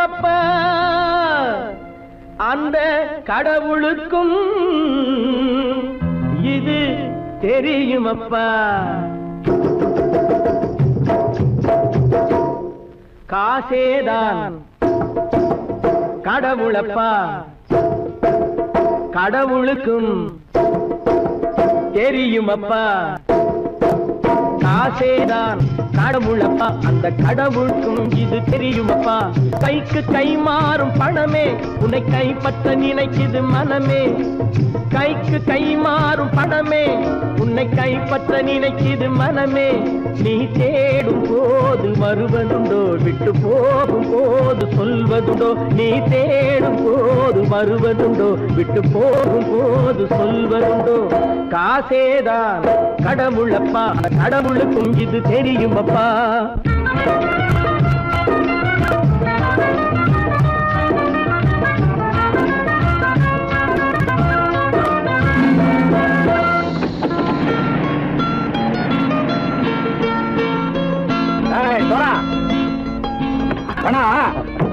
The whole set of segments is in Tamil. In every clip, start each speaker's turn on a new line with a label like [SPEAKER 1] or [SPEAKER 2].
[SPEAKER 1] தெரியுமப்பா அந்த கடவுளுக்கும் இது தெரியுமப்பா காசேதான் கடவுளப்பா கடவுளுக்கும் தெரியுமப்பா காசேதான் கடவுளப்பா அந்த கடவுளுக்கும் இது தெரியுமப்பா கைக்கு கை மாறும் பணமே உன்னை கைப்பற்ற நினைக்குது மனமே கைக்கு கை மாறும் பணமே உன்னை கைப்பற்ற நினைக்குது மனமே நீ தேடும் போது வருவதுண்டோ விட்டு போகும் போது சொல்வதுண்டோ நீ தேடும் போது வருவதுண்டோ விட்டு போகும் போது சொல்வதுண்டோ காசேதான் கடவுளப்பா கடவுளுக்கும் இது தெரியுமப்பா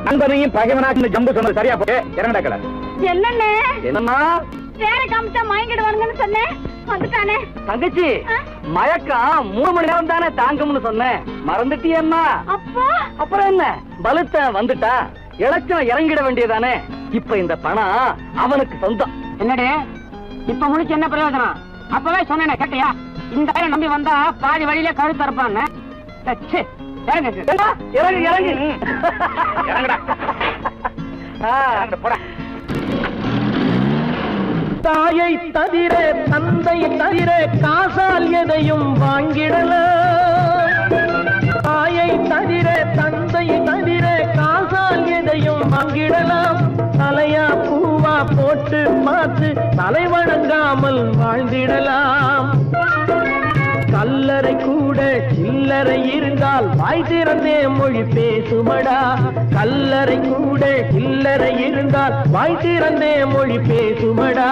[SPEAKER 2] நண்பனையும் பகைவனாக்கு ஜம்பு சொன்னது சரியா போட்டு இறங்கடக்கல
[SPEAKER 3] என்னண்ணே
[SPEAKER 2] என்னம்மா
[SPEAKER 3] வேற காமிச்சா மயங்கிடுவானுங்கன்னு சொன்னேன் வந்துட்டானே
[SPEAKER 2] தங்கச்சி மயக்கம் 3 மணி நேரம் தானே தாங்கும்னு சொன்னேன் மறந்துட்டியம்மா
[SPEAKER 3] அப்போ
[SPEAKER 2] அப்புறம் என்ன பலுத்த வந்துட்டா இலச்சம் இறங்கிட வேண்டியதானே இப்ப இந்த பணம் அவனுக்கு சொந்தம்
[SPEAKER 4] என்னடே இப்ப முடிச்சு என்ன பிரயோஜனம் அப்பவே சொன்னேன் கேட்டியா இந்த ஆளை நம்பி வந்தா பாதி வழியிலே கழுத்து இருப்பான்னு
[SPEAKER 2] இறங்கு இறங்கு இறங்குடா போடா
[SPEAKER 1] தாயை தவிர தந்தை தவிர காசால் எதையும் வாங்கிடலாம் தாயை தவிர தந்தை தவிர காசால் எதையும் வாங்கிடலாம் தலையா பூவா போட்டு பார்த்து தலை வணங்காமல் வாழ்ந்திடலாம் கல்லறை கூட சில்லறை இருந்தால் வாய் திறந்தே மொழி பேசுமடா கல்லறை கூட சில்லறை இருந்தால் வாய் திறந்தே மொழி பேசுமடா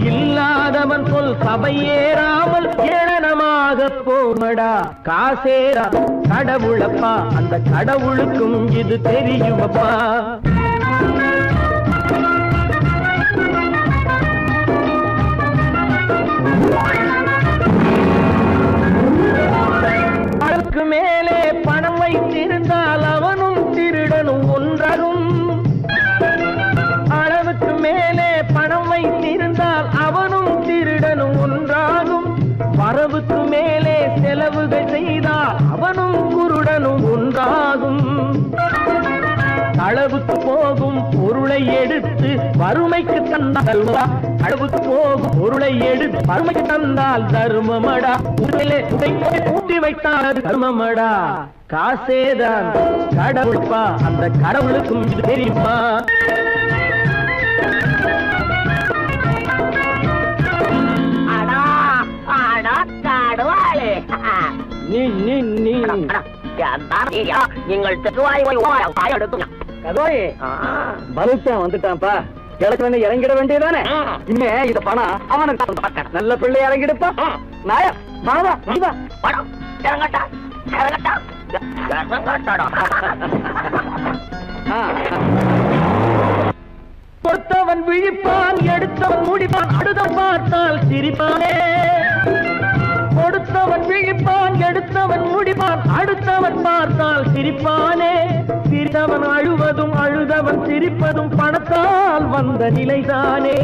[SPEAKER 1] இல்லாதவன் சொல் சபையேறாமல் ஏளனமாக போமடா காசேரா கடவுளப்பா அந்த கடவுளுக்கும் இது தெரியுமப்பா அளவுக்கு மேலே பணம் வைத்திருந்தால் அவனும் திருடனும் ஒன்றாகும் அளவுக்கு மேலே பணம் வைத்திருந்தால் அவனும் திருடனும் ஒன்றாகும் வரவுக்கு மேலே செலவுகள் செய்தால் அவனும் குருடனும் ஒன்றாகும் அளவுக்கு போகும் பொருளை எடுத்து வறுமைக்கு தந்தால் அளவுக்கு போகும் பொருளை எடுத்து வறுமைக்கு தந்தால் தர்மமடா ஊட்டி வைத்தால் தர்மமடா காசேதான் கடவுள்பா அந்த கடவுளுக்கும் இது தெரியுமா
[SPEAKER 4] நீங்கள்
[SPEAKER 2] பலுத்தான் வந்துட்டான்ப்பா கிழக்கு இறங்கிட வேண்டியதானே இனிமே இந்த பணம் அவனுக்கு நல்ல பிள்ளை இறங்கிடுப்பா நாயா மாவா
[SPEAKER 4] படம் இறங்கட்டா இறங்கட்டா
[SPEAKER 1] கொடுத்தவன் விழிப்பான் எடுத்தவன் முடிப்பான் அடுத்த பார்த்தால் சிரிப்பானே கொடுத்தவன் விழிப்பான் எடுத்தவன் முடிப்பான் அடுத்தவன் பார்த்தால் சிரிப்பானே சிரித்தவன் அழுவதும் அழுதவன் சிரிப்பதும் பணத்தால் வந்த நிலைதானே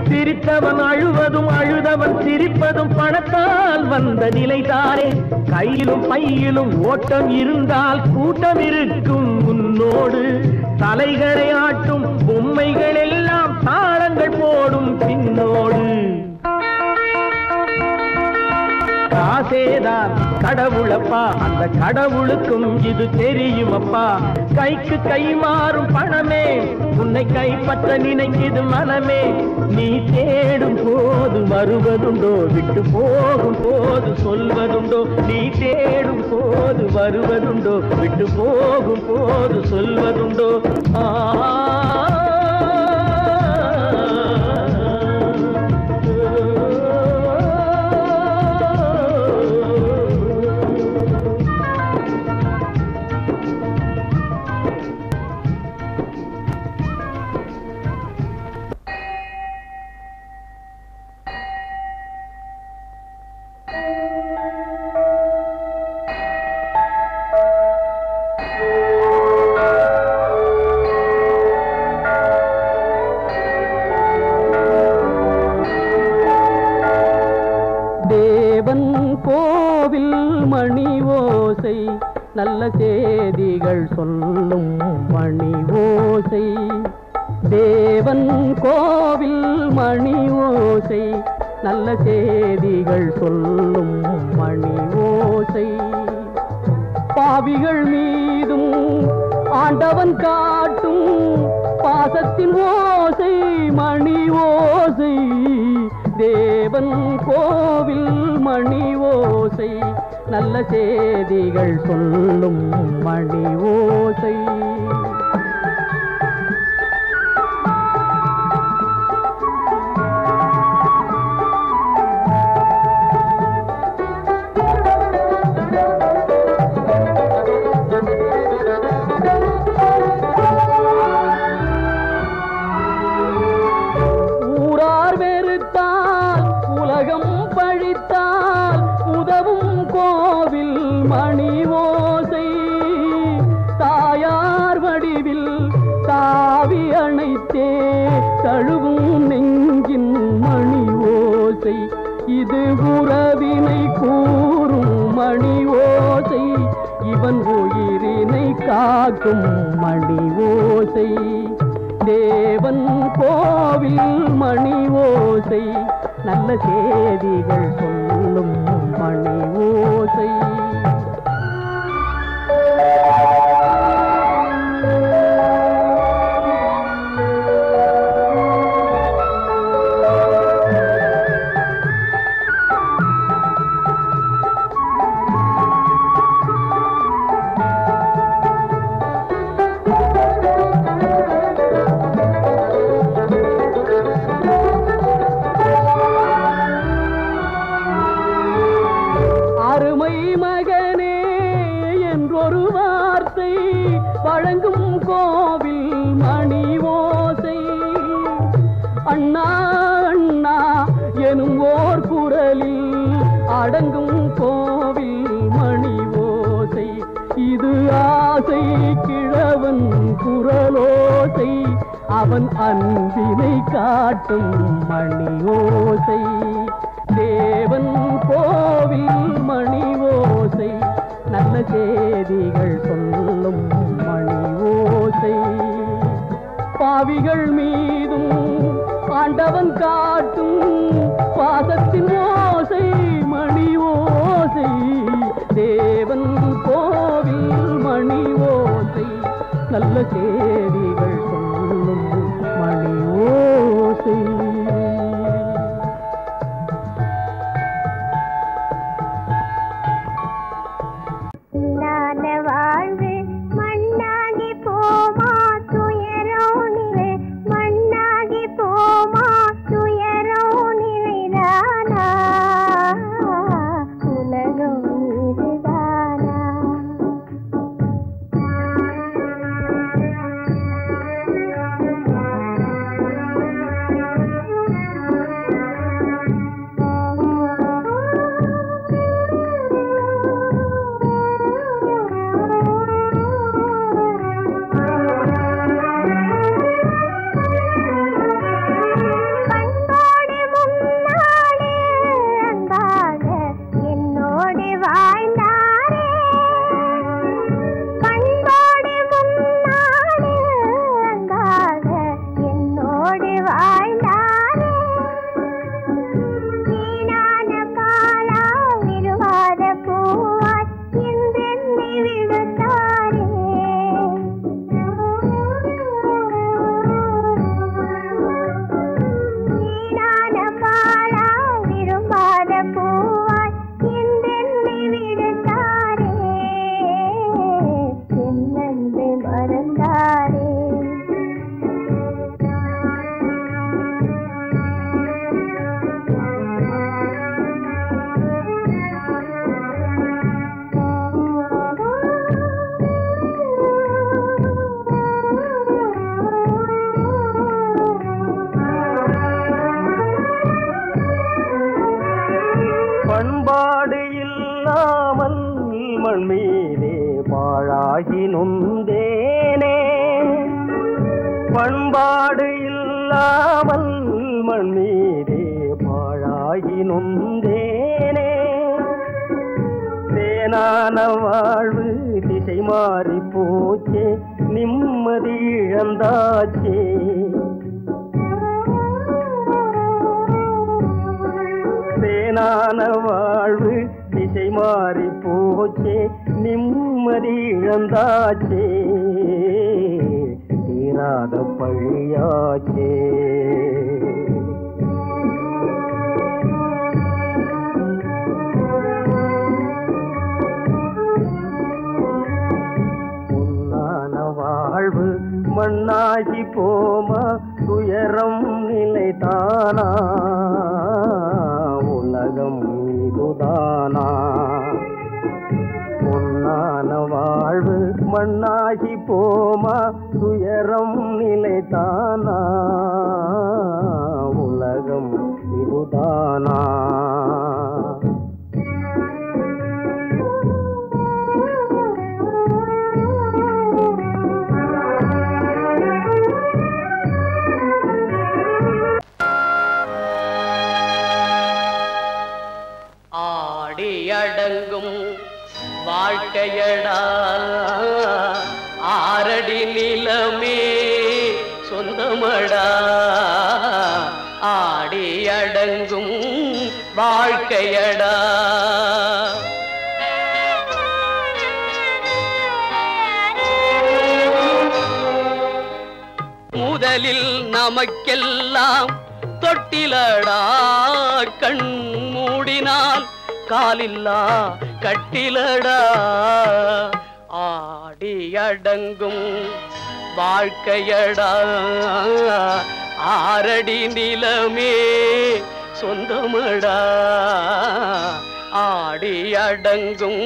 [SPEAKER 1] சிரித்தவன் அழுவதும் அழுதவன் சிரிப்பதும் பணத்தால் வந்த நிலைதானே கையிலும் பையிலும் ஓட்டம் இருந்தால் கூட்டம் இருக்கும் உன்னோடு தலைகளை ஆட்டும் பொம்மைகள் எல்லாம் தாளங்கள் போடும் பின்னோடு காசேதான் கடவுளப்பா அந்த கடவுளுக்கும் இது தெரியுமப்பா கைக்கு கை மாறும் பணமே உன்னை கைப்பற்ற நினைக்குது மனமே நீ தேடும் போது வருவதுண்டோ விட்டு போகும் போது சொல்வதுண்டோ நீ தேடும் போது வருவதுண்டோ விட்டு போகும் போது சொல்வதுண்டோ மணி ஓசை நல்ல செய்திகள் சொல்லும் மணி ஓசை தேவன் கோவில் மணி ஓசை நல்ல செய்திகள் சொல்லும் மணி ஓசை பாவிகள் மீதும் ஆண்டவன் காட்டும் பாசத்தின் ஓசை மணி ஓசை தேவன் கோவில் மணி ஓசை நல்ல செய்திகள் சொல்லும் மணி ஓசை தழுவும் நெஞ்சின் மணி ஓசை இது உறவினை கூறும் மணி ஓசை இவன் உயிரினை காக்கும் மணி ஓசை தேவன் கோவில் மணி ஓசை நல்ல செய்திகள் சொல்லும் மணி ஓசை வழங்கும் கோவில் மணி ஓசை அண்ணா அண்ணா எனும் ஓர் குரலில் அடங்கும் கோவில் மணி ஓசை இது ஆசை கிழவன் குரலோசை அவன் அன்பினை காட்டும் மணி ஓசை தேவன் கோவில் மணி ஓசை நல்ல செய்திகள் சொல்லும் மணி ஓசை பாவிகள் மீதும் ஆண்டவன் காட்டும் பாசத்தின் ஓசை மணி ஓசை தேவன் கோவில் மணி ஓசை நல்ல செய்திகள் சொல்லும் மணி ஓசை பண்பாடு இல்லாமல் மண் மீதே பாழாகி நொந்தேனே தேனான வாழ்வு திசை மாறி போச்சே நிம்மதி இழந்தாச்சே தேனான வாழ்வு திசை மாறி போச்சே நிம்மதி இழந்தாச்சே தீராத பழியாச்சே வாழ்வு மண்ணாகி போமா துயரம் நிலைதானா உலகம் இதுதானா பொன்னான வாழ்வு மண்ணாகி போமா துயரம் நிலைதானா உலகம் இதுதானா
[SPEAKER 5] அடங்கும் வாழ்க்கையடா ஆரடி நிலமே சொந்தமடா ஆடி அடங்கும் வாழ்க்கையடா முதலில் நமக்கெல்லாம் தொட்டிலடா கண் மூடினால் காலில்லா கட்டிலடா ஆடி அடங்கும் வாழ்க்கையடா ஆரடி நிலமே சொந்தமடா ஆடி அடங்கும்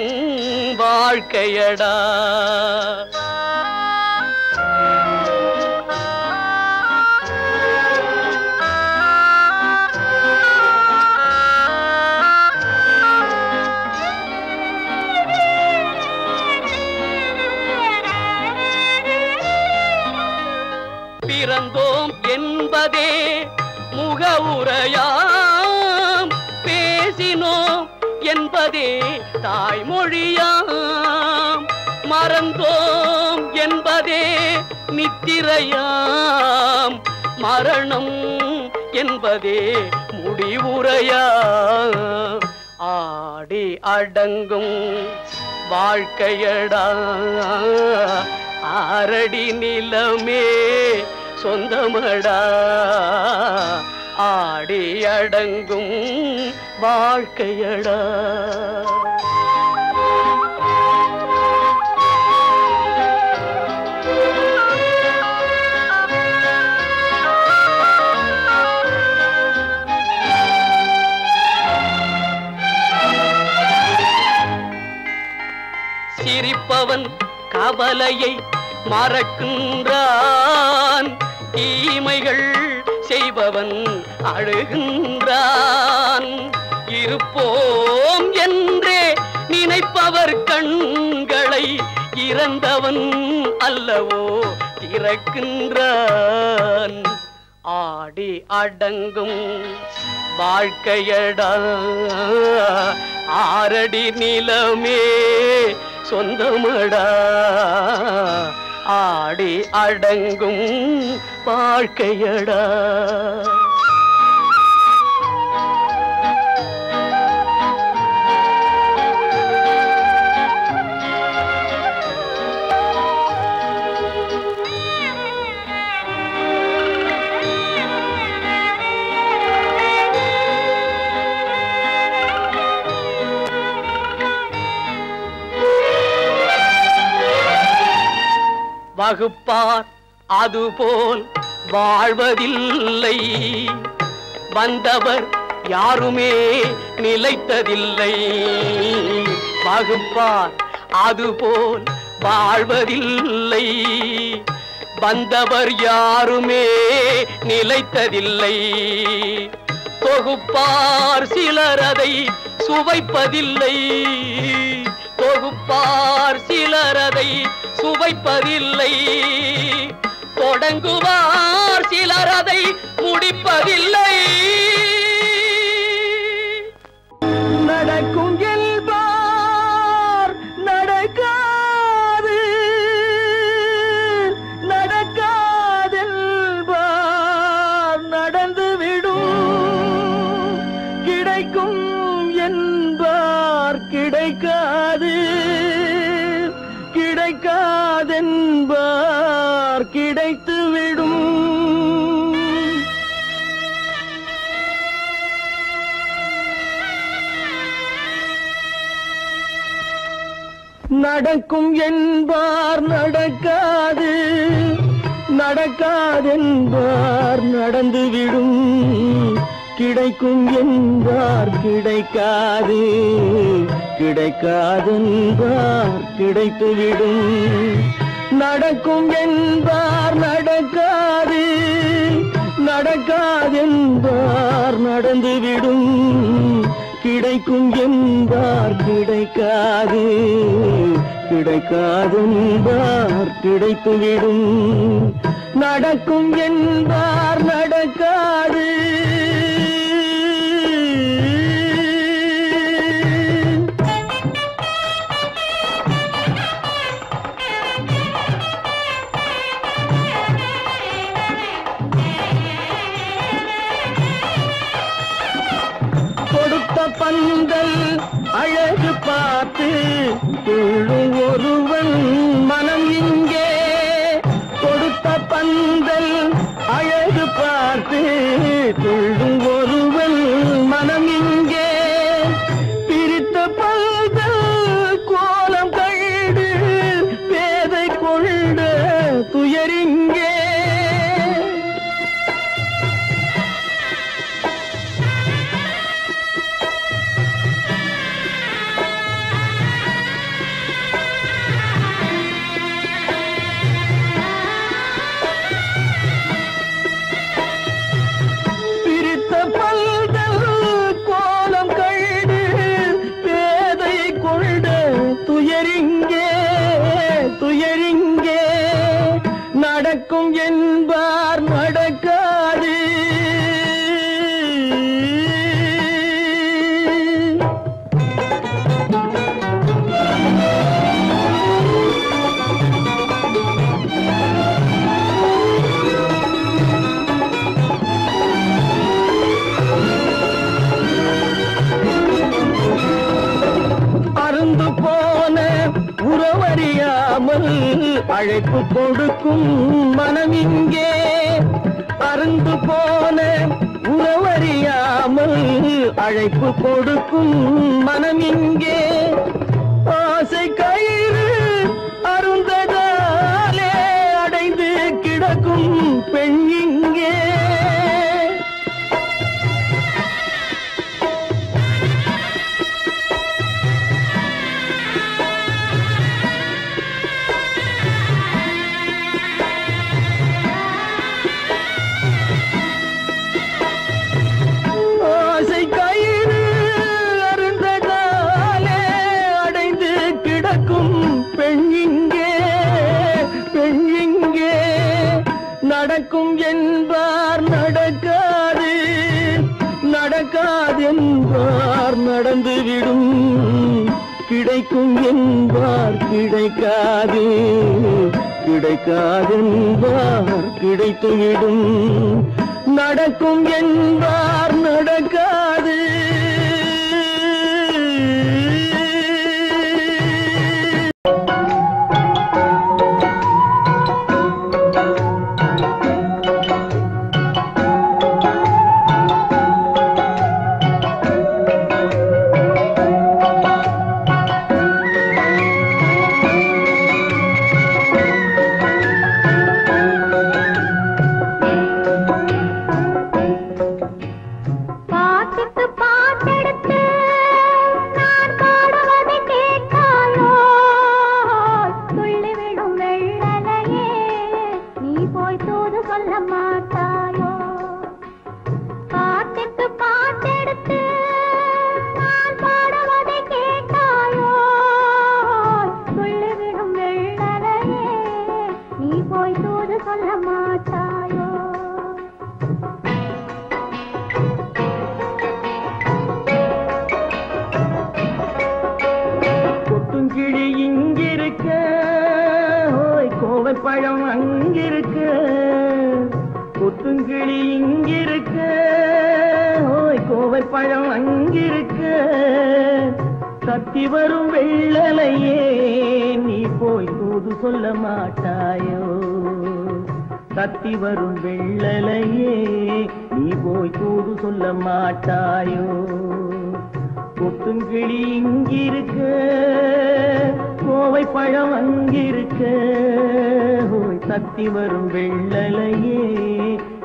[SPEAKER 5] வாழ்க்கையடா பிறந்தோம் என்பதே முகவுரையாம் பேசினோம் என்பதே தாய்மொழியாம் மறந்தோம் என்பதே நித்திரையாம் மரணம் என்பதே முடிவுரையாம் ஆடி அடங்கும் வாழ்க்கையடா ஆரடி நிலமே சொந்தமடா ஆடி அடங்கும் வாழ்க்கையடா சிரிப்பவன் கவலையை மறக்கின்றான் தீமைகள் செய்பவன் அழுகின்றான் இருப்போம் என்றே நினைப்பவர் கண்களை இறந்தவன் அல்லவோ திறக்கின்றான் ஆடி அடங்கும் வாழ்க்கையடா ஆரடி நிலமே சொந்தமடா ஆடி அடங்கும் வாழ்க்கையடா வகுப்பார் அதுபோல் வாழ்வதில்லை வந்தவர் யாருமே நிலைத்ததில்லை வகுப்பார் அதுபோல் வாழ்வதில்லை வந்தவர் யாருமே நிலைத்ததில்லை தொகுப்பார் சிலர் அதை சுவைப்பதில்லை தொகுப்பார் சிலர் அதை சுவைப்பதில்லை தொடங்குவார் சிலர் அதை முடிப்பதில்லை
[SPEAKER 1] நடக்கும் இயல்பாம் கிடைக்காதென்பார் கிடைத்துவிடும். நடக்கும் என்பார் நடக்காது, நடக்காதென்பார் நடந்துவிடும். கிடைக்கும் என்பார் கிடைக்காது, கிடைக்காதென்பார் கிடைத்துவிடும். நடக்கும் என்பார் நடக்காது, நடக்காதென்பார் நடந்துவிடும். கிடைக்கும் என்பார் கிடைக்காது, கிடைக்காதென்பார் கிடைத்துவிடும். நடக்கும் என்பார் நடக்காது. கொடுத்த பந்தல் அழகு பார்த்து துள்ளும் ஒருவன் மனம் இங்கே. கொடுத்த பந்தல் அழகு பார்த்து துள்ளும் ஒருவன் மனம் இங்கே. பிரித்த பந்தல் கோலம் கண்டு பேதை கொண்ட துயரிங்கே. துயரிங்கே நடக்கும் என்பார் நடக்காது. அருந்து போன உறவறியாமல் அழைப்பு கொடுக்கும் மனம் இங்கே. அருந்து போன உறவறியாமல் அழைப்பு கொடுக்கும் மனம் இங்கே. ஆசை கயிறு அருந்ததாலே அடைந்து கிடக்கும் பெண் இங்கே. நடக்கும் என்பார் நடக்காது, நடக்காதென்பார் நடந்துவிடும். கிடைக்கும் என்பார் கிடைக்காது, கிடைக்காதென்பார் கிடைத்துவிடும். நடக்கும் என்பார் நடக்காது. பழம் அங்கிருக்க, கொத்துங்கிளி இங்கிருக்க, ஓய் கோவை பழம் அங்கிருக்க, தத்தி வரும் வெள்ளலையே நீ போய் தூது சொல்ல மாட்டாயோ தத்தி வரும் வெள்ளலையே நீ போய் தூது சொல்ல மாட்டாயோ கொத்துங்கிளி இங்கிருக்க கோவை பழம் அங்கிருக்க தத்தி வரும் வெள்ளலையே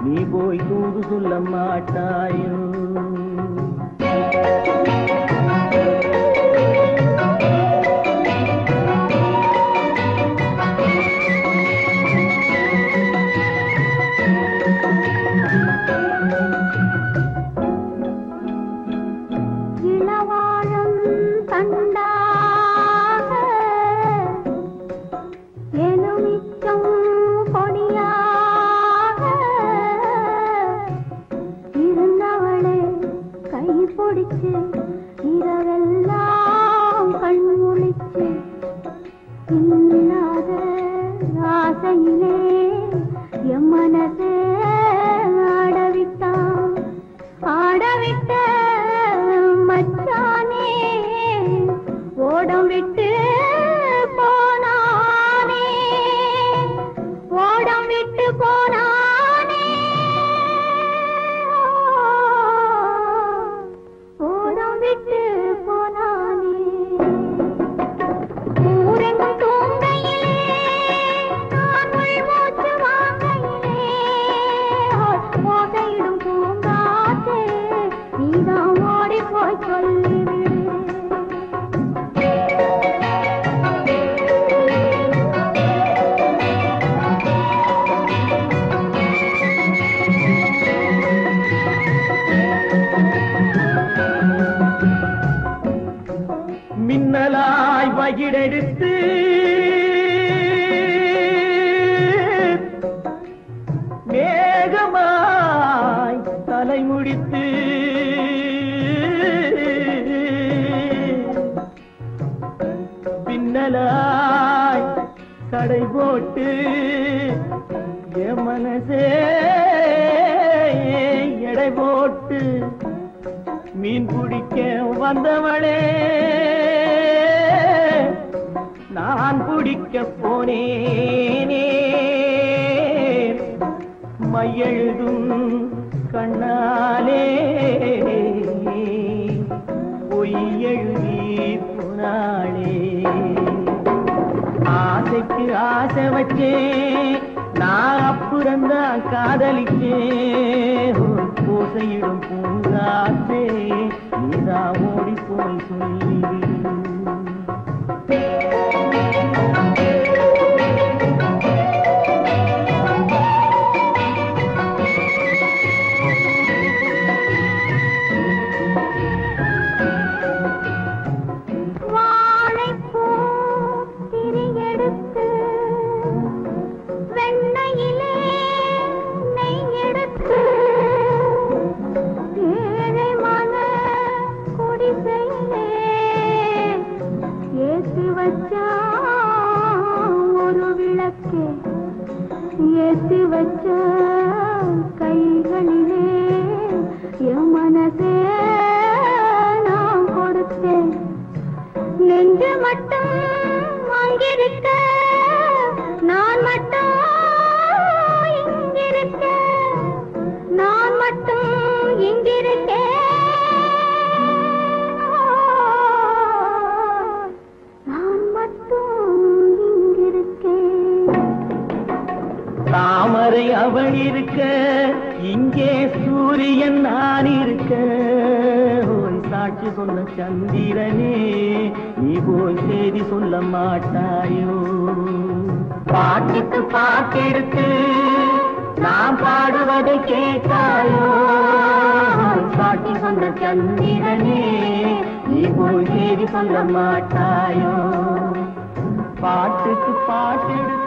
[SPEAKER 1] நீ போய் தூது சொல்ல மாட்டாயோ மின்னலாய் வகிடெடுத்து மேகமாய் தலைமுடித்து பின்னலாய் தடை போட்டு என் மனசே எடை போட்டு மீன் பிடிக்க வந்தவளே நான் பிடிக்க போனேனே மையெழுதும் கண்ணாலே பொய் எழுதி போனாளே ஆசைக்கு ஆசை வச்சேன் நான் அப்புறந்தான் காதலிச்சேன் பூசையிடும் பூங்காற்றே நீதான் ஓடி போய் சொல்லிவிடு தாமரை அவள் இருக்க இங்கே சூரியன் நான் இருக்க சாட்சி சொன்ன சந்திரனே நீ போய் செய்தி சொல்ல மாட்டாயோ பாட்டுக்கு பாட்டெடுத்து நான் பாடுவதை கேட்டாயோ சாட்சி சொன்ன சந்திரனே நீ போய் செய்தி சொல்ல மாட்டாயோ பாட்டுக்கு பாட்டெடுத்து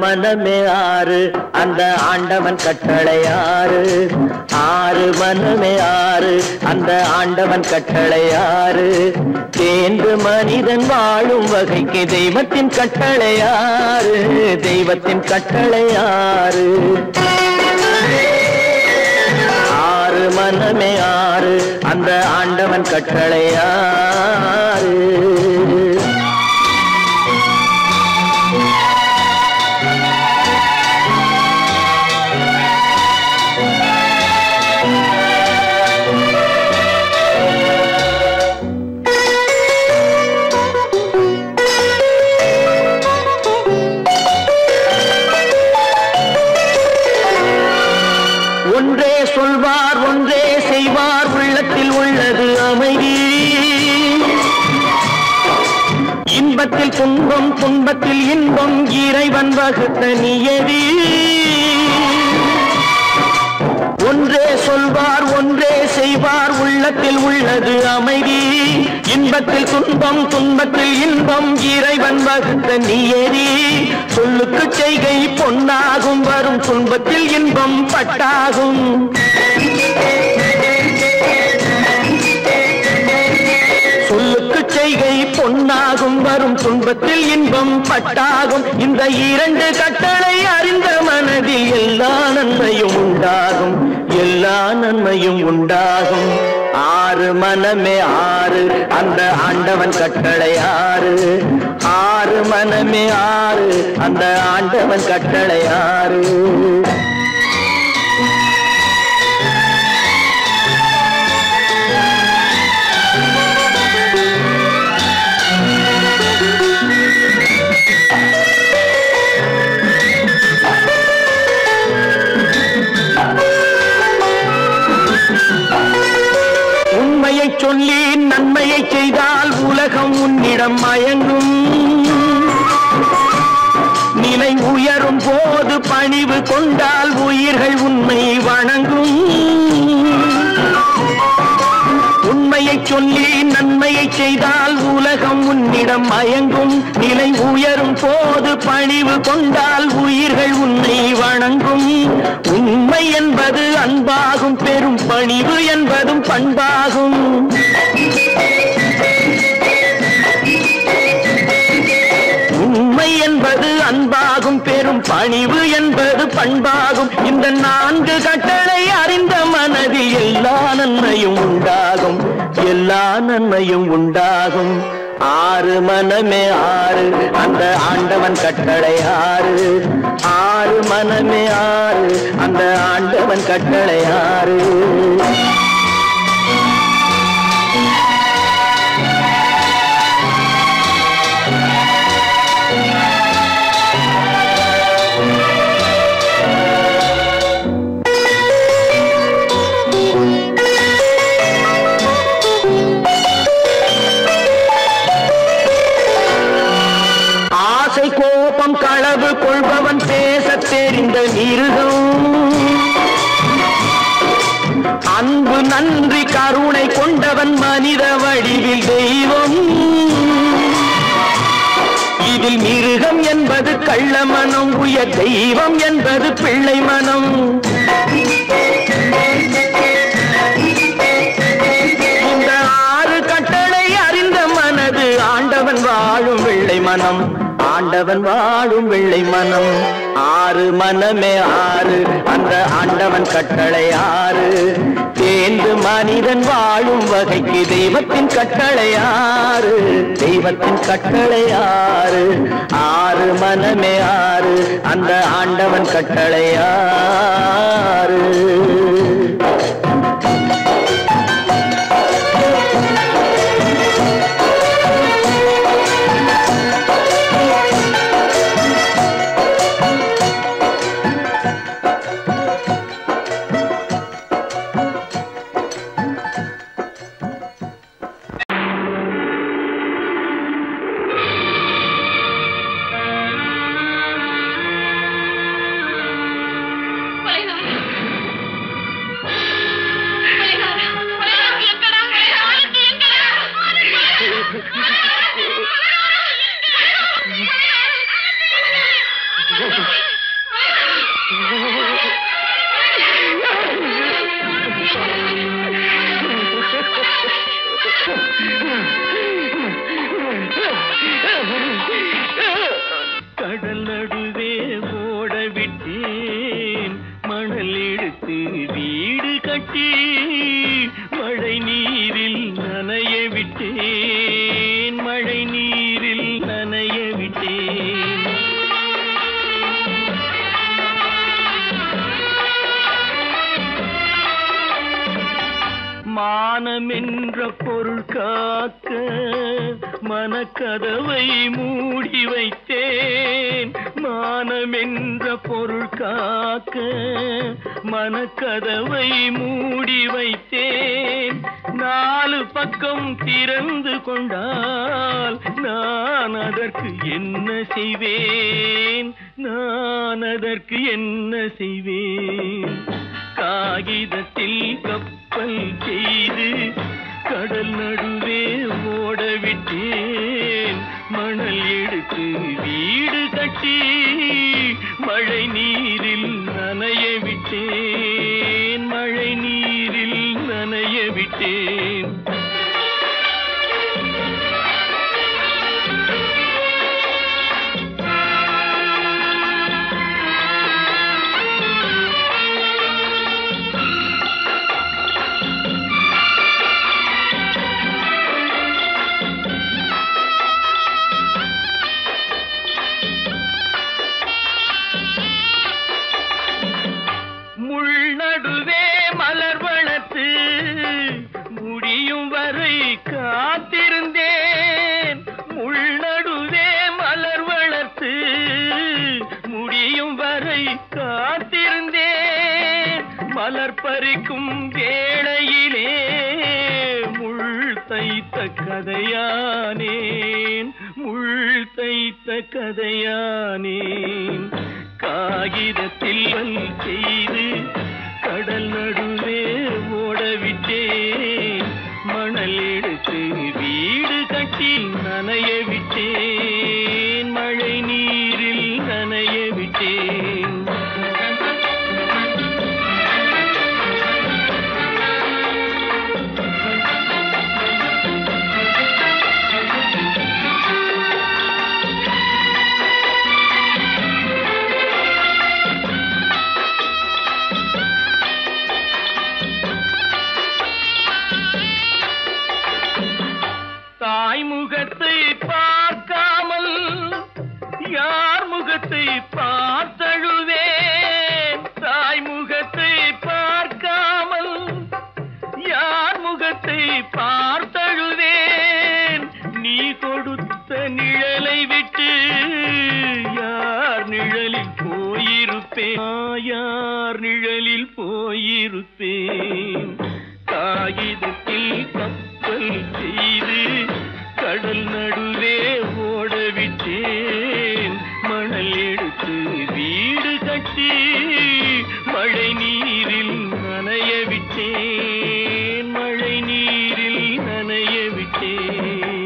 [SPEAKER 1] மனமே ஆறு அந்த ஆண்டவன் கட்டளை ஆறு. ஆறு மனமே ஆறு, அந்த ஆண்டவன் கட்டளை ஆறு. தேர்ந்து மனிதன் வாழும் வகைக்கு தெய்வத்தின் கட்டளை ஆறு. தெய்வத்தின் கட்டளை ஆறு. ஆறு மனமே ஆறு, அந்த ஆண்டவன் கட்டளை ஆறு. ஒன்றே சொல்வார் ஒன்றே செய்வார், உள்ளத்தில் உள்ளது அமைதி. இன்பத்தில் துன்பம் துன்பத்தில் இன்பம், இறைவன் வகுத்த நியதி. ஒன்றே சொல்வார் ஒன்றே செய்வார், உள்ளத்தில் உள்ளது அமைதி. இன்பத்தில் துன்பம் துன்பத்தில் இன்பம், இறைவன் வகுத்த நியதி. சொல்லுக்கு செய்கை பொன்னாகும், வரும் துன்பத்தில் இன்பம் பட்டாகும். சொல்லுக்கு செய்கை பொன்னாகும், வரும் துன்பத்தில் இன்பம் பட்டாகும். இந்த இரண்டு கட்டளை அறிந்த மனதில் எல்லா நன்மையும் உண்டாகும். எல்லா நன்மையும் உண்டாகும். ஆறு மனமே ஆறு, அந்த ஆண்டவன் கட்டளை ஆறு. ஆறு மனமே ஆறு, அந்த ஆண்டவன் கட்டளை ஆறு. உண்மையை சொல்லி நன்மையை செய்தால் உலகம் உன்னிடம் மயங்கும். நிலை உயரும் போது பணிவு கொண்டால் உயிர்கள் உன்னை வணங்கும். உண்மையை சொல்லி நன்மையை செய்தால் உலகம் உன்னிடம் மயங்கும். நிலை உயரும் போது பணிவு கொண்டால் உயிர்கள் உன்னை வணங்கும். உண்மை என்பது அன்பாகும், பெரும் பணிவு என்பதும் பண்பாகும். உண்மை என்பது அன்பாகும், பெரும் பணிவு என்பது பண்பாகும். இந்த நான்கு கட்டளை அறிந்த மனதில் எல்லா நன்மையும் உண்டாகும். எல்லா நன்மையும் உண்டாகும். ஆறு மனமே ஆறு, அந்த ஆண்டவன் கட்டளை ஆறு. ஆறு மனமே ஆறு, அந்த ஆண்டவன் கட்டளை ஆறு. கோபம் களவு கொள்பவன் பேசத் தெரிந்த மிருகம். அன்பு நன்றி கருணை கொண்டவன் மனித வடிவில் தெய்வம். இதில் மிருகம் என்பது கள்ள மனம், உயர் தெய்வம் என்பது பிள்ளை மனம். இந்த ஆறு கட்டளை அறிந்த மனது ஆண்டவன் வாழும் வெள்ளை மனம். ஆண்டவன் வாழும் வெள்ளை மனம். ஆறு மனமே ஆறு, அந்த ஆண்டவன் கட்டளை ஆறு. தேர்ந்து மனிதன் வாழும் வகைக்கு தெய்வத்தின் கட்டளை ஆறு. தெய்வத்தின் கட்டளை ஆறு. ஆறு மனமே ஆறு, அந்த ஆண்டவன் கட்டளை ஆறு. வீடு கட்டி மழை நீரில் நனைய விட்டேன், மழை நீரில் நனைய விட்டேன். மானம் என்ற பொருள் காக்க மனக்கதவை மூடி வைத்தேன், மானம் என்ற பொருள் காக்க மனக்கதவை மூடி வைத்தேன். 4 பக்கம் திறந்து கொண்டால் நான் அதற்கு என்ன செய்வேன், நான் அதற்கு என்ன செய்வேன்? காகிதத்தில் கப்பல் செய்து கடல் நடுவே ஓடவிட்டேன், மணல் எடுத்து வீடு கட்டி மழை நீரில் நனைய விட்டேன், மழை நீரில் நனைய விட்டேன். நடுவே மலர் வளர்த்து முடியும் வரை காத்திருந்தேன், முள் நடுவே மலர் வளர்த்து முடியும் வரை காத்திருந்தேன். மலர் பறிக்கும் வேளையிலே முள் தைத்த கதையானேன், முள் தைத்த கதையானேன். காகிதத்தில் செய்து கடல் நடுவே ஓடவிட்டேன், மணல் எடுத்து வீடு கட்டி நனைய விட்டேன், மழை நீரில் நனைய விட்டேன். முகத்தை பார்க்காமல் யார் முகத்தை பார்த்தழுவேன், தாய் முகத்தை பார்க்காமல் யார் முகத்தை பார்த்தழுவேன். நீ கொடுத்த நிழலை விட்டு யார் நிழலில் போயிருப்பேன், யார் நிழலில் போயிருப்பேன். காகிதத்தில் கப்பல் செய்து கடல் நடுவே ஓடவிட்டேன், மணல் எடுத்து வீடு கட்டி மழை நீரில் நனைய விட்டேன், மழை நீரில் நனைய விட்டேன்.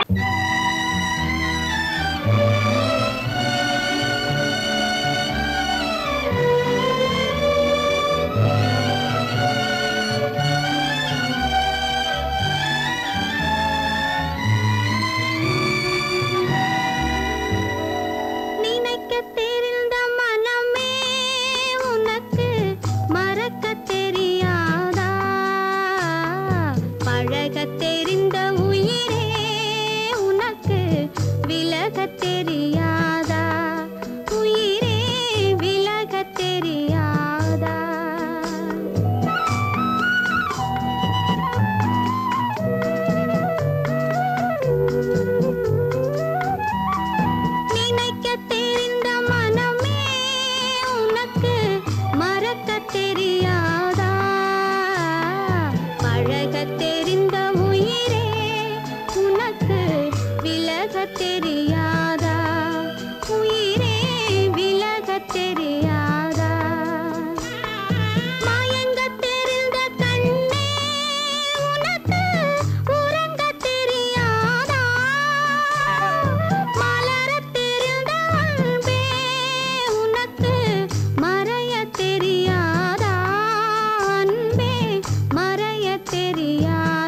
[SPEAKER 6] தெரியாதா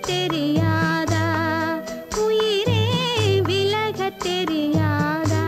[SPEAKER 6] தெரியாதா உயிரே விலக தெரியாதா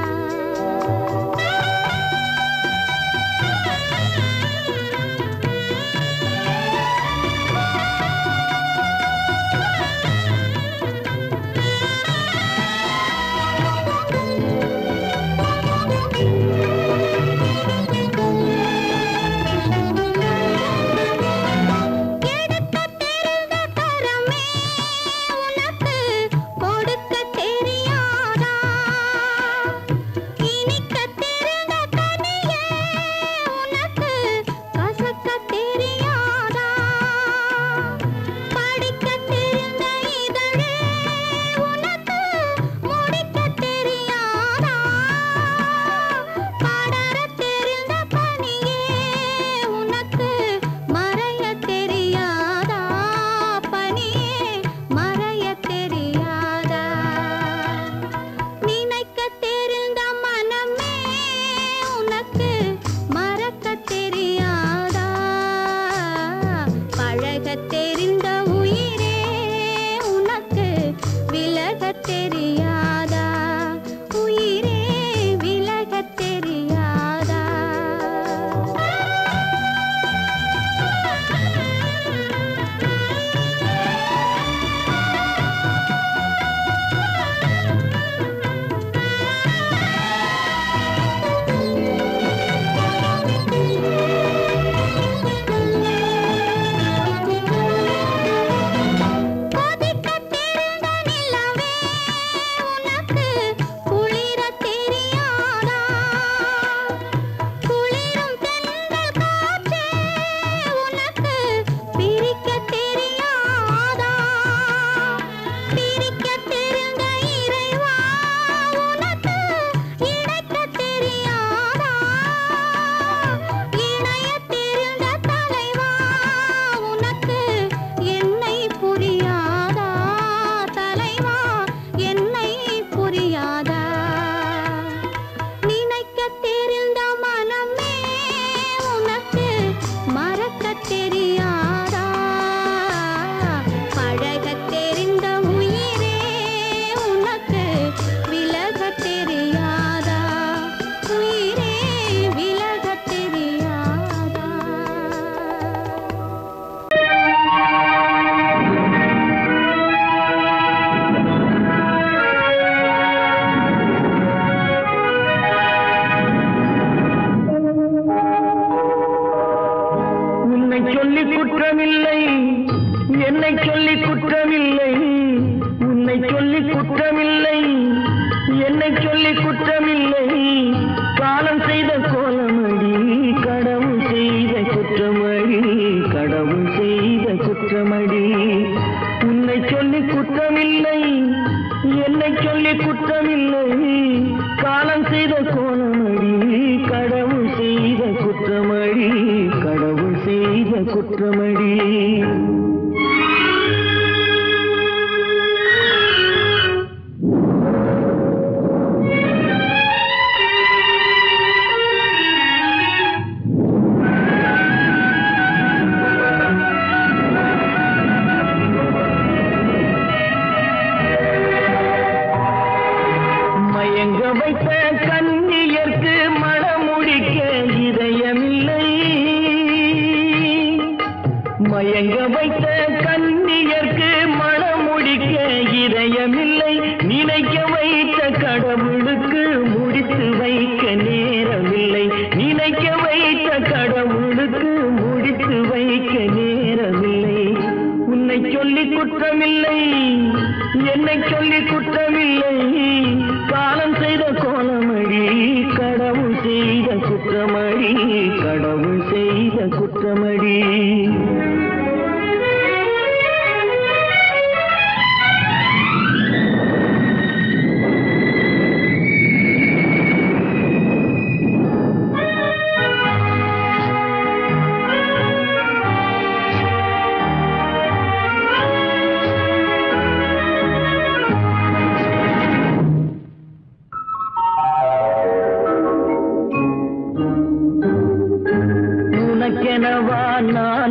[SPEAKER 1] உனக்கெனவா நான்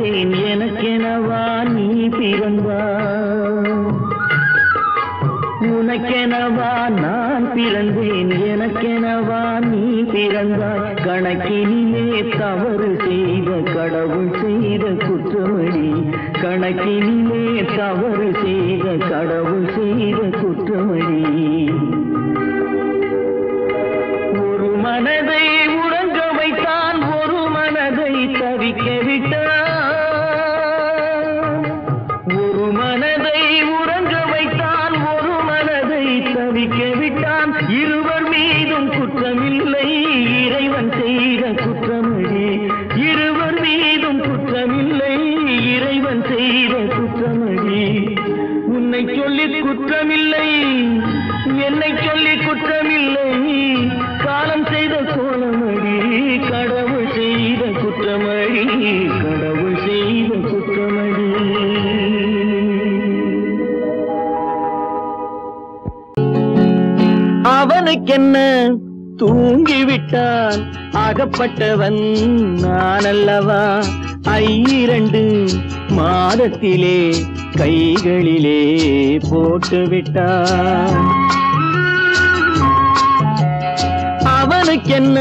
[SPEAKER 1] பிறந்தேன் எனக்கெனவா நீ பிறந்தாய் உனக்கெனவா நான் பிறந்தேன் எனக்கெனவா நீ பிறந்தாய் கணக்கினிலே தவறு செய்த கடவுள் செய்த குற்றமடி கணக்கினிலே தவறு செய்த கடவுள் செய்த குற்றமடி ஒரு மனதை உறங்க வைத்தான் ஒரு மனதை தவிக்க விட்டான் ஒரு மனதை உறங்க வைத்தான் ஒரு மனதை தவிக்க விட்டான் இருவர் மீதும் குற்றமில்லை இறைவன் செய்த குற்றமடி இருவர் மீதும் குற்றமில்லை இறைவன் செய்த குற்றமடி உன்னை சொல்லி குற்றமில்லை என்னை சொல்லி குற்றமில்லை காலம் செய்த கோலமடி கடவுள் செய்த குற்றமடி கடவுள் செய்த குற்றமடி அவனுக்கென்ன தூங்கிவிட்டான் அகப்பட்டவன் நான் அல்லவா 2 மாதத்திலே கைகளிலே போட்டுவிட்டான் அவனுக்கென்ன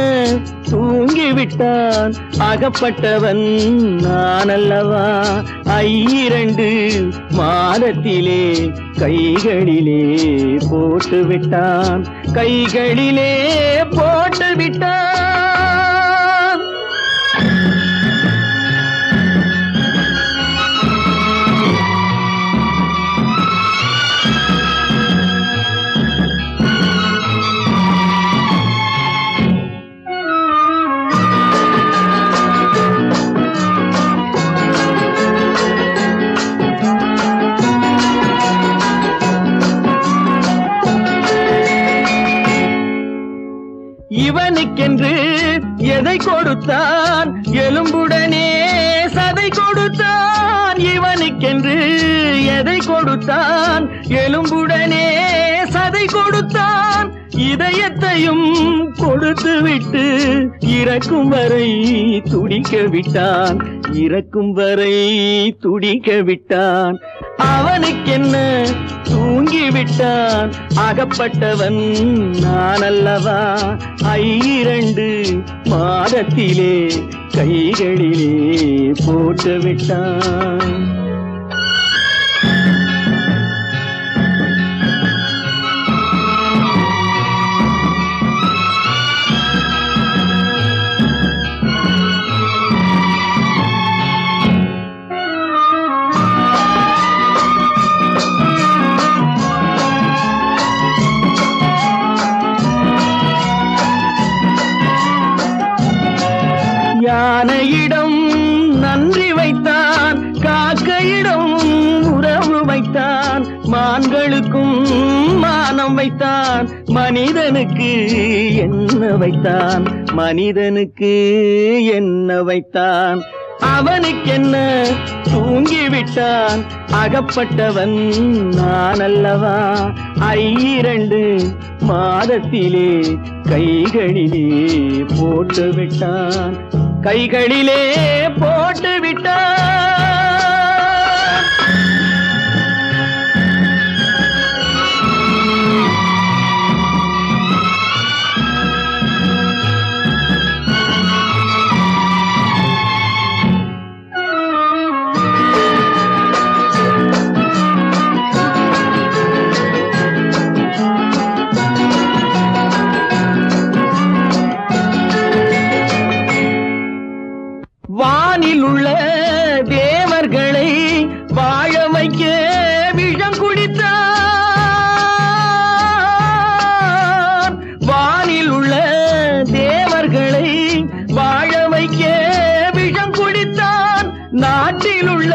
[SPEAKER 1] தூங்கிவிட்டான் அகப்பட்டவன் நான் அல்லவா 2 மாதத்திலே கைகளிலே போட்டுவிட்டான் கைகளிலே போட்டுவிட்டான் இவனுக்கென்று எதை கொடுத்தான் எலும்புடனே சதை கொடுத்தான் இவனுக்கென்று எதை கொடுத்தான் எலும்புடனே சதை கொடுத்தான் இதயத்தையும் கொடுத்து விட்டு இறக்கும் வரை துடிக்க விட்டான் இறக்கும் வரை துடிக்க விட்டான் அவனுக்கென்ன தூங்கிவிட்டான் அகப்பட்டவன் நான் அல்லவா 2 மாதத்திலே கைகளிலே போட்டுவிட்டான் யானையிடம் நன்றி வைத்தான் காக்கையிடம் உறவு வைத்தான் மான்களுக்கும் மானம் வைத்தான் மனிதனுக்கு என்ன வைத்தான் மனிதனுக்கு என்ன வைத்தான் அவனுக்கென்ன தூங்கிவிட்டான் அகப்பட்டவன் நான் அல்லவா 2 மாதத்திலே கைகளிலே போட்டுவிட்டான் கைகளிலே போட்டுவிட்டான் வானில் உள்ள தேவர்களை வாழ வைக்க விஷம் குடித்தான் வானில் உள்ள தேவர்களை வாழ வைக்க விஷம் குடித்தான் நாட்டில் உள்ள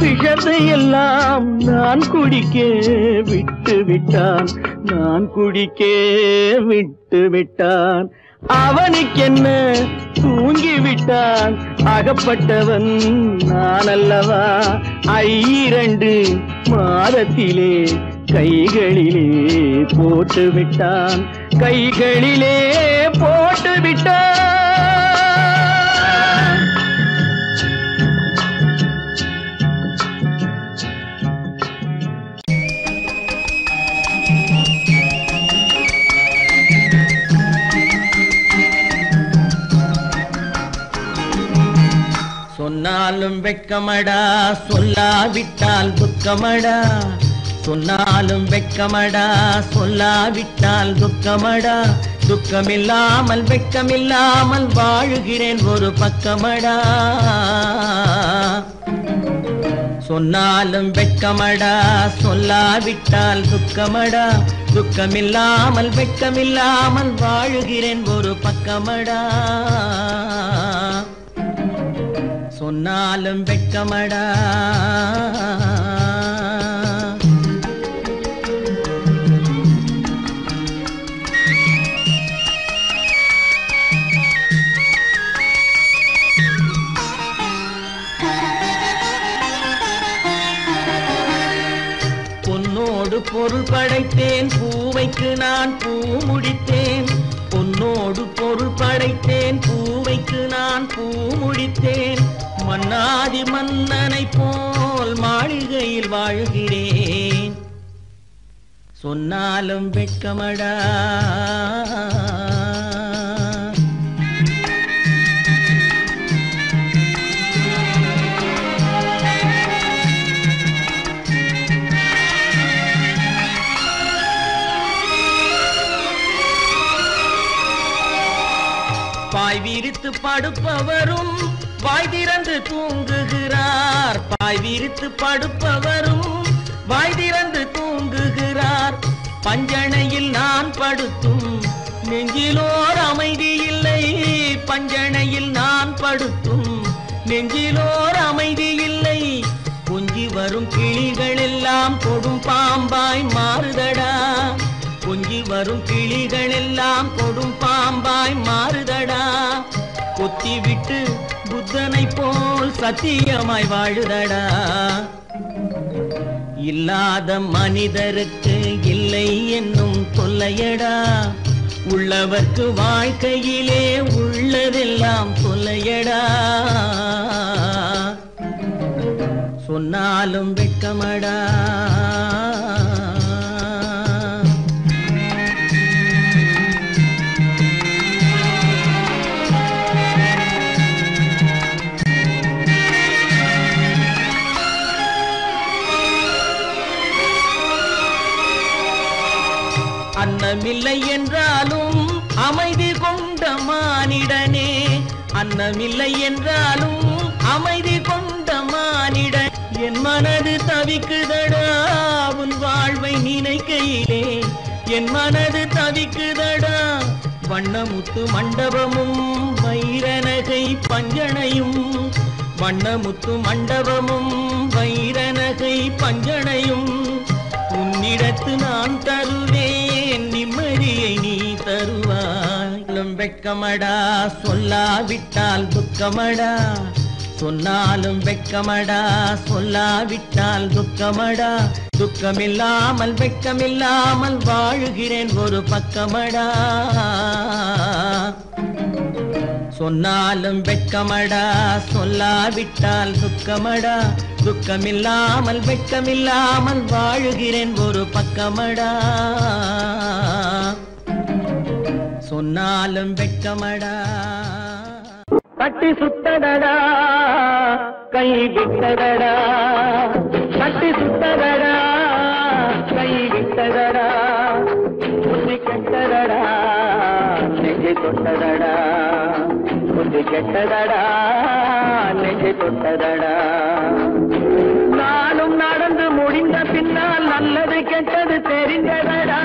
[SPEAKER 1] விஷத்தை எல்லாம் நான் குடிக்க விட்டு விட்டான் நான் குடிக்க விட்டு விட்டான் அவனுக்கென்ன தூங்கிவிட்டான் அகப்பட்டவன் நான் அல்லவா 2 மாதத்திலே கைகளிலே போட்டுவிட்டான் கைகளிலே போட்டுவிட்டான் சொன்னாலும் வெட்கமடா சொல்லாவிட்டால் துக்கமடா சொன்னாலும் வெட்கமடா சொல்லாவிட்டால் துக்கமடா துக்கமில்லாமல் வெட்கமில்லாமல் வாழுகிறேன் ஒரு பக்கமடா சொன்னாலும் வெட்கமடா சொல்லாவிட்டால் துக்கமடா துக்கமில்லாமல் வெட்கமில்லாமல் வாழுகிறேன் ஒரு பக்கமடா சொன்னாலும் வெட்கமடா பொன்னோடு பொருள் படைத்தேன் பூவைக்கு நான் பூ முடித்தேன் பொன்னோடு பொருள் படைத்தேன் பூவைக்கு நான் பூ முடித்தேன் மன்னாதி மன்னனை போல் மாளிகையில் வாழ்கிறேன் சொன்னாலும் வெட்கமடா பாய் விரித்து படுப்பவரும் வாய் திறந்து தூங்குகிறார் பாய் விரித்து படுப்பவரும் வாய் திறந்து தூங்குகிறார் பஞ்சணையில் நான் படுத்தும் நெஞ்சிலோர் அமைதி இல்லை பஞ்சணையில் நான் படுத்தும் நெஞ்சிலோர் அமைதி இல்லை கொஞ்சி வரும் கிளிகள் எல்லாம் கொடும் பாம்பாய் மாறுதடா கொஞ்சி வரும் கிளிகள் எல்லாம் கொடும் பாம்பாய் மாறுதடா கொத்தி விட்டு புத்தனை போல் சத்தியமாய் வாழுதடா இல்லாத மனிதருக்கு இல்லை என்னும் தொல்லையடா உள்ளவர்க்கு வாழ்க்கையிலே உள்ளதெல்லாம் தொல்லையடா சொன்னாலும் வெட்கமடா அன்னமில்லை என்றாலும் அமைதி கொண்ட மானிடனே அன்னமில்லை என்றாலும் அமைதி கொண்ட மானிடன் என் மனது தவிக்குதடா உன் வாழ்வை நினைக்கையிலே என் மனது தவிக்குதடா வண்ணமுத்து மண்டபமும் வைரநகை பஞ்சனையும் வண்ணமுத்து மண்டபமும் வைரநகை பஞ்சனையும் உன்னிடத்து நான் தருவேன் நிம்மதியை நீ தருவாய் வெட்கமடா சொல்லாவிட்டால் துக்கமடா சொன்னாலும் வெட்கமடா சொல்லாவிட்டால் துக்கமடா துக்கமில்லாமல் வெட்கமில்லாமல் வாழுகிறேன் ஒரு பக்கமடா சொன்னாலும் வெட்கமடா சொல்லாவிட்டால் துக்கமடா துக்கமில்லாமல் வெட்கமில்லாமல் வாழுகிறேன் ஒரு பக்கமடா சொன்னாலும் வெட்கமடா கட்டி சுத்தடடா கை விட்டதடா கட்டி சுத்தடடா கை விட்டதடா புத்தி கெட்டதடா நெஞ்சை தொட்டதடா புத்தி கெட்டதடா நெஞ்சை தொட்டதடா நானும் நடந்து முடிந்த பின்னால் நல்லது கெட்டது தெரிந்ததடா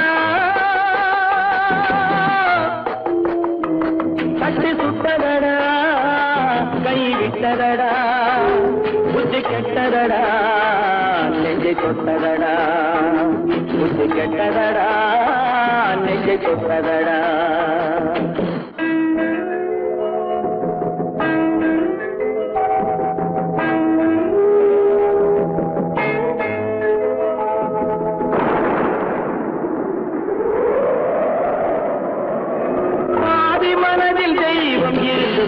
[SPEAKER 1] கட்டி சுட்டதடா கை விட்டதடா புத்தி கெட்டதடா நெஞ்சை தொட்டதடா புத்தி கெட்டதடா நெஞ்சை தொட்டதடா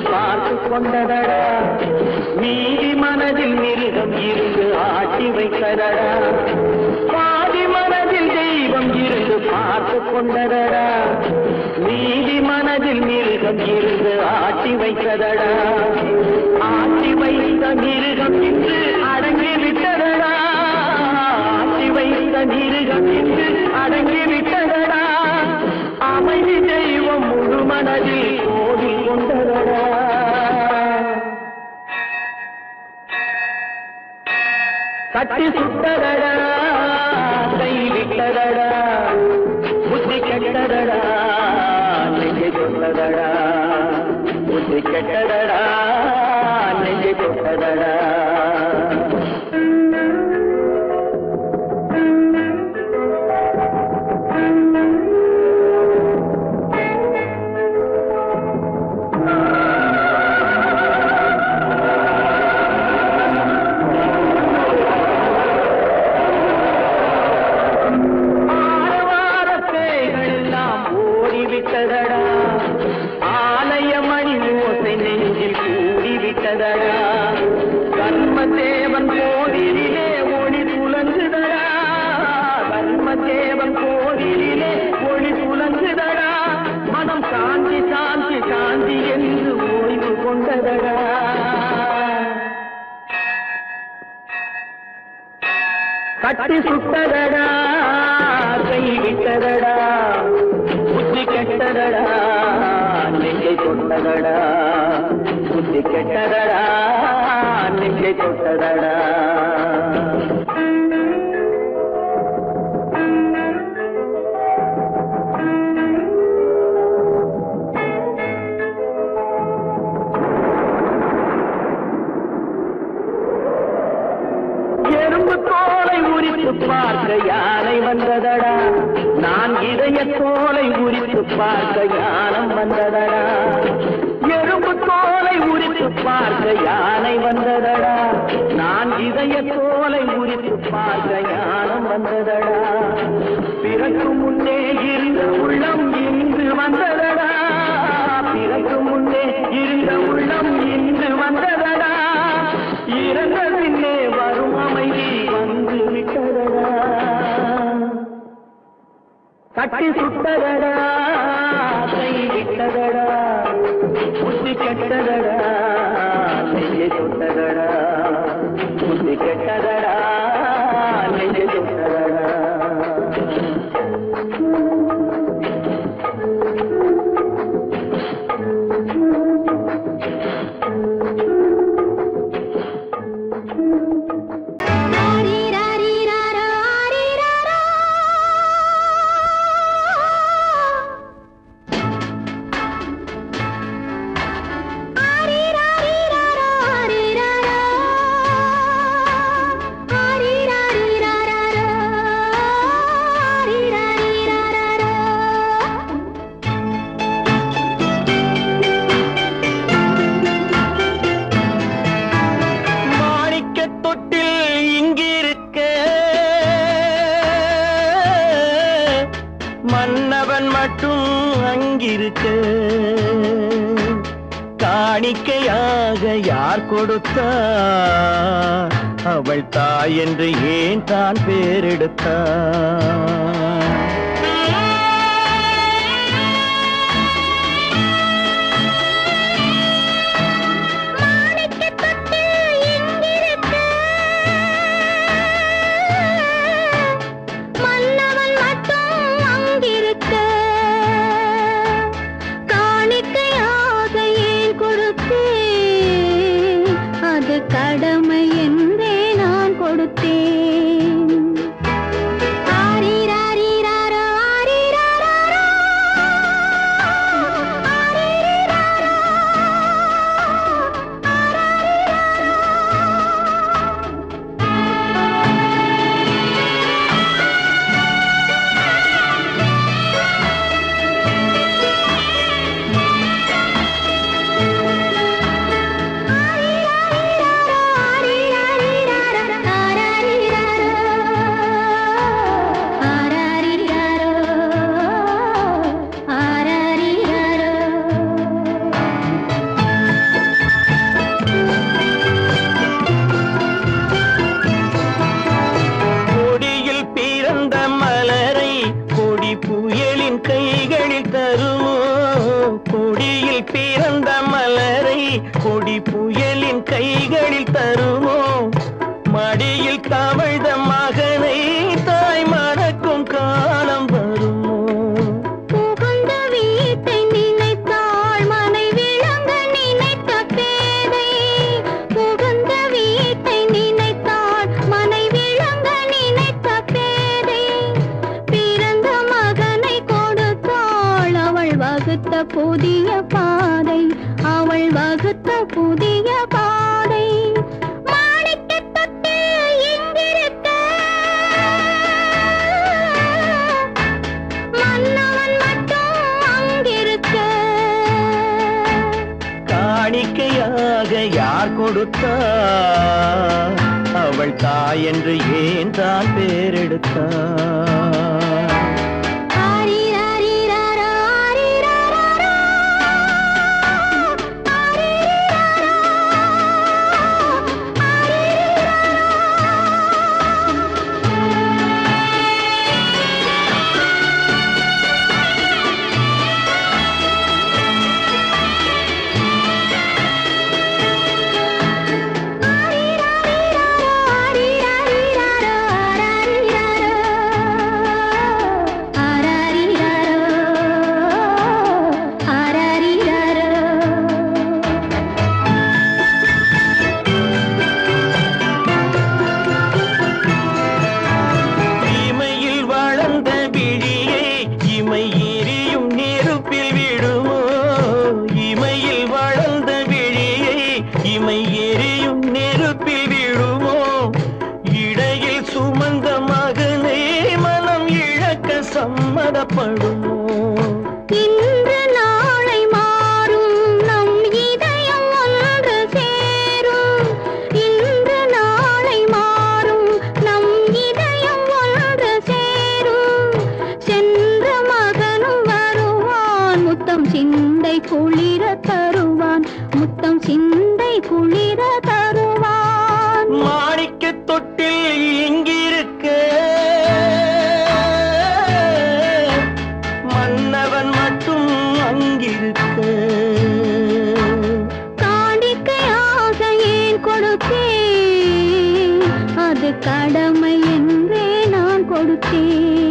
[SPEAKER 1] பார்த்து கொண்டதடா நீதி மனதில் மிருகம் இருந்து ஆட்டி வைத்ததடா பாதி மனதில் தெய்வம் இருந்து பார்த்து கொண்டதடா நீதி மனதில் மிருகம் இருந்து ஆட்டி வைத்ததடா ஆட்டி வை வைத்த மிருகம் இன்று அடங்கி விட்டதடா ஆட்டி வைத்த மிருகம் இன்று அடங்கி விட்டதடா அமைதி தெய்வம் முழு மனதில் கோடி கொண்டதடா கட்டி சுட்டதடா கை விட்டதடா புத்தி கெட்டதடா நெஞ்சை கொண்டதடா புத்தி கெட்டதடா நெஞ்சை கொண்டதடா ஆலயமணி ஓசை நெஞ்சில் கூடிவிட்டதடா கர்மதேவன் கோவிலிலே ஒளி புலங்குதடா கர்மதேவன் கோவிலிலே ஒளி புலங்குதடா மனம் சாந்தி சாந்தி சாந்தி என்று ஓய்வு கொண்டதடா கட்டி சுட்டதடா கை விட்டதடா புத்தி கெட்டதடா நெஞ்சை தொட்டதடா புத்தி கெட்டதடா நெஞ்சை தொட்டதடா எறும்பு தோலை உரித்து பார்க்க யானை வந்ததடா நான் இதய தோலை உரித்து பார்க்க யானம் வந்ததடா எறும்பு தோலை உரித்து பார்க்க யானை வந்ததடா நான் இதய தோலை உரித்து பார்க்க யானம் வந்ததடா பிறகு முன்னே இருந்த உள்ளம் இன்று வந்ததடா பிறகு முன்னே இருந்த உள்ளம் இன்று வந்ததடா இறந்த பின்னே வரும் அமைதி வந்து விட்டதடா கட்டி சுட்டதடா கை விட்டதடா புத்தி கெட்டதடா நெஞ்சை தொட்டதடா புத்தி கெட்டதடா நெஞ்சை தொட்டதடா மன்னவன் மட்டும் அங்கிருக்க காணிக்கையாக யார் கொடுத்தார் அவள் தாய் என்று ஏன் தான் பேரெடுத்தார்
[SPEAKER 6] கடமை என்றே நான் கொடுத்தேன். ஆரிராரிராரோ
[SPEAKER 1] மடியில் கவிழ்ந்த மகனை தாய் மறக்கும் காலம் வருமோ?
[SPEAKER 6] புகுந்த வீட்டை நினைத்தாள் மனை விளங்க நினைத்த பேதை. புகுந்த வீட்டை நினைத்தாள் மனை விளங்க நினைத்த பேதை. பிறந்த மகனை கொடுத்தாள் அவள் வகுத்த புதிய பாதை. அவள் வகுத்த புதிய பாதை. மாணிக்கத் தொட்டில் இங்கிருக்க மன்னவன் மட்டும் அங்கிருக்க.
[SPEAKER 1] காணிக்கையாக யார் கொடுத்தார்? அவள் தாய் என்று ஏன் தான் பேரெடுத்தார்?
[SPEAKER 6] ஆரிராரிராரா, ஆரிராராரா.
[SPEAKER 1] இமையில் வளர்ந்த விழியை இமை எரியும் நெருப்பில் விடுமோ? இமையில் வளர்ந்த விழியை இமை எரியும் நெருப்பில் விடுமோ? இடையில் சுமந்த மகனை மனம் இழக்க சம்மதப்படுமோ?
[SPEAKER 6] இன்று நாளை மாறும் நம் இதயம் ஒன்று சேரும். இன்று நாளை மாறும் நம் இதயம் ஒன்று சேரும். சென்ற மகனும் வருவான் முத்தம் சிந்தை குளிர தருவான். முத்தம் சிந்தை குளிர தருவான்.
[SPEAKER 1] மாணிக்கத் தொட்டில் இங்கிருக்க மன்னவன் மட்டும் அங்கிருக்க.
[SPEAKER 6] காணிக்கையாக ஏன் கொடுத்தேன்? அது கடமை என்றே நான் கொடுத்தேன்.